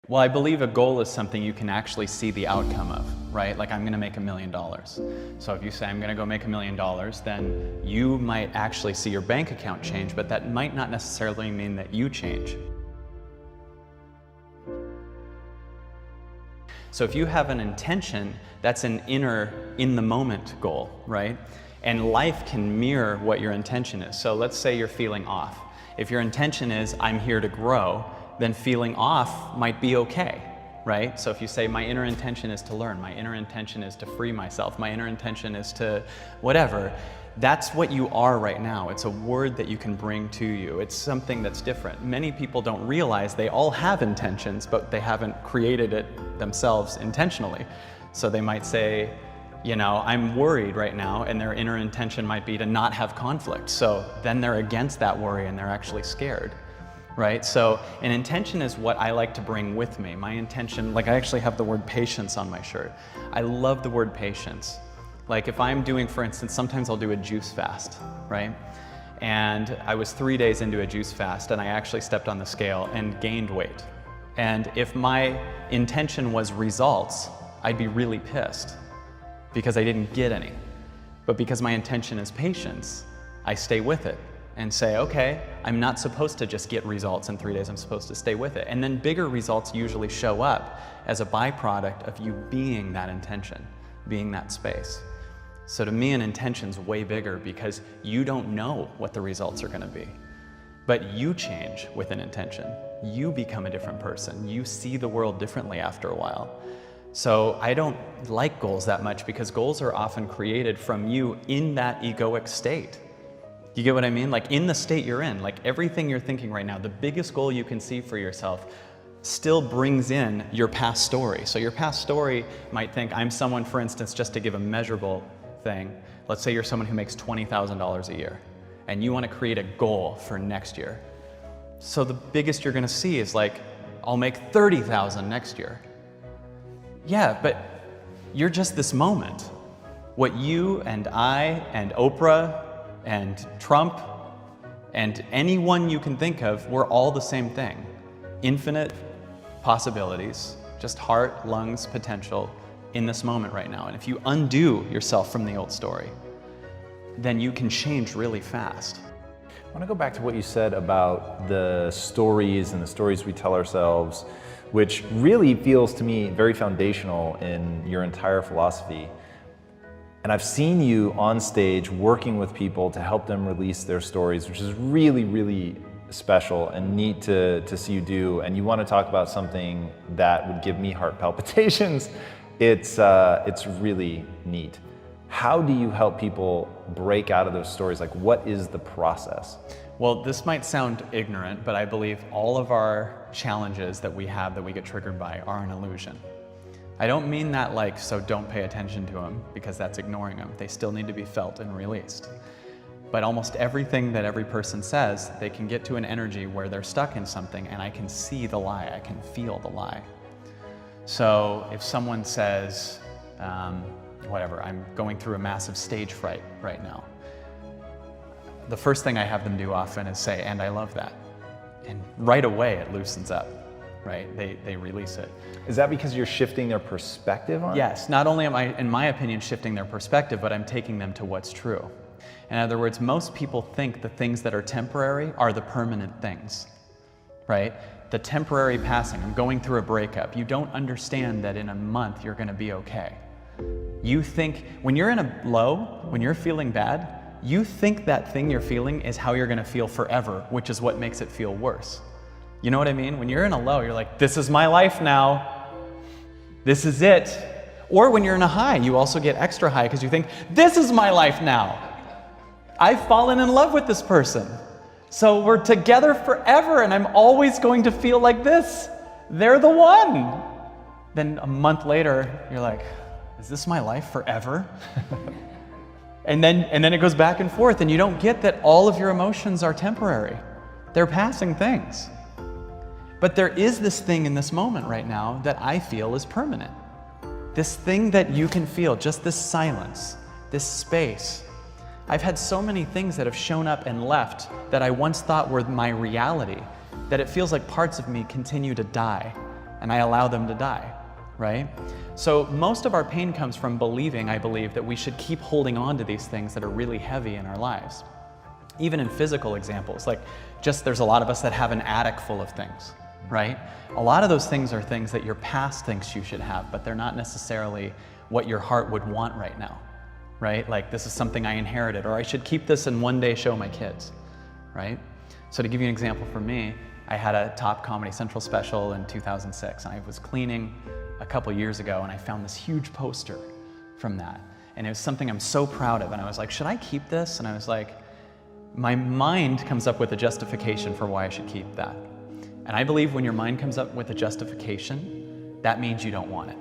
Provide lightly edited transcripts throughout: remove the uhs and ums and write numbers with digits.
Well, I believe a goal is something you can actually see the outcome of, right? Like, I'm gonna make $1 million. So if you say, I'm gonna go make $1 million, then you might actually see your bank account change, but that might not necessarily mean that you change. So if you have an intention, that's an inner, in the moment goal, right? And life can mirror what your intention is. So let's say you're feeling off. If your intention is, I'm here to grow, then feeling off might be okay, right? So if you say, my inner intention is to learn, my inner intention is to free myself, my inner intention is to whatever, that's what you are right now. It's a word that you can bring to you. It's something that's different. Many people don't realize they all have intentions, but they haven't created it themselves intentionally. So they might say, you know, I'm worried right now, and their inner intention might be to not have conflict. So then they're against that worry and they're actually scared. Right? So an intention is what I like to bring with me. My intention, like I actually have the word patience on my shirt. I love the word patience. Like if I'm doing, for instance, sometimes I'll do a juice fast, right? And I was 3 days into a juice fast and I actually stepped on the scale and gained weight. And if my intention was results, I'd be really pissed because I didn't get any. But because my intention is patience, I stay with it and say, okay, I'm not supposed to just get results in 3 days, I'm supposed to stay with it. And then bigger results usually show up as a byproduct of you being that intention, being that space. So to me, an intention's way bigger because you don't know what the results are gonna be. But you change with an intention. You become a different person. You see the world differently after a while. So I don't like goals that much because goals are often created from you in that egoic state. You get what I mean? Like in the state you're in, like everything you're thinking right now, the biggest goal you can see for yourself still brings in your past story. So your past story might think, I'm someone, for instance, just to give a measurable thing, let's say you're someone who makes $20,000 a year and you want to create a goal for next year. So the biggest you're going to see is like, I'll make $30,000 next year. Yeah, but you're just this moment. What you and I and Oprah and Trump and anyone you can think of, we're all the same thing. Infinite possibilities, just heart, lungs, potential in this moment right now. And if you undo yourself from the old story, then you can change really fast. I want to go back to what you said about the stories and the stories we tell ourselves, which really feels to me very foundational in your entire philosophy. And I've seen you on stage working with people to help them release their stories, which is really, really special and neat to see you do. And you want to talk about something that would give me heart palpitations. It's really neat. How do you help people break out of those stories? Like, what is the process? Well, this might sound ignorant, but I believe all of our challenges that we have that we get triggered by are an illusion. I don't mean that like, so don't pay attention to them, because that's ignoring them. They still need to be felt and released. But almost everything that every person says, they can get to an energy where they're stuck in something and I can see the lie, I can feel the lie. So if someone says, whatever, I'm going through a massive stage fright right now, the first thing I have them do often is say, and I love that. And right away it loosens up. Right? They release it. Is that because you're shifting their perspective on it? Yes, not only am I, in my opinion, shifting their perspective, but I'm taking them to what's true. In other words, most people think the things that are temporary are the permanent things, right? The temporary passing, I'm going through a breakup. You don't understand that in a month you're gonna be okay. You think, when you're in a low, when you're feeling bad, you think that thing you're feeling is how you're gonna feel forever, which is what makes it feel worse. You know what I mean? When you're in a low, you're like, this is my life now. This is it. Or when you're in a high, you also get extra high because you think, this is my life now. I've fallen in love with this person. So we're together forever and I'm always going to feel like this. They're the one. Then a month later, you're like, is this my life forever? and then it goes back and forth and you don't get that all of your emotions are temporary. They're passing things. But there is this thing in this moment right now that I feel is permanent. This thing that you can feel, just this silence, this space. I've had so many things that have shown up and left that I once thought were my reality, that it feels like parts of me continue to die. and I allow them to die, right? So most of our pain comes from believing, I believe, that we should keep holding on to these things that are really heavy in our lives. Even in physical examples, like just there's a lot of us that have an attic full of things, right? A lot of those things are things that your past thinks you should have, but they're not necessarily what your heart would want right now, right? Like this is something I inherited, or I should keep this and one day show my kids, right? So to give you an example for me, I had a top Comedy Central special in 2006, and I was cleaning a couple years ago, and I found this huge poster from that. And it was something I'm so proud of, and I was like, should I keep this? And I was like, my mind comes up with a justification for why I should keep that. And I believe when your mind comes up with a justification, that means you don't want it.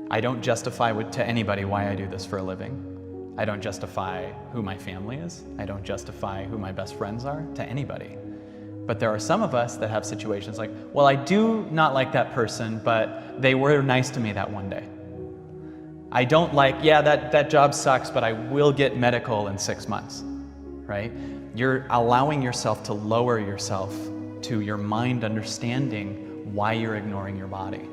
I don't justify to anybody why I do this for a living. I don't justify who my family is. I don't justify who my best friends are to anybody. But there are some of us that have situations like, well, I do not like that person, but they were nice to me that one day. I don't like, yeah, that job sucks, but I will get medical in 6 months, right? You're allowing yourself to lower yourself to your mind understanding why you're ignoring your body.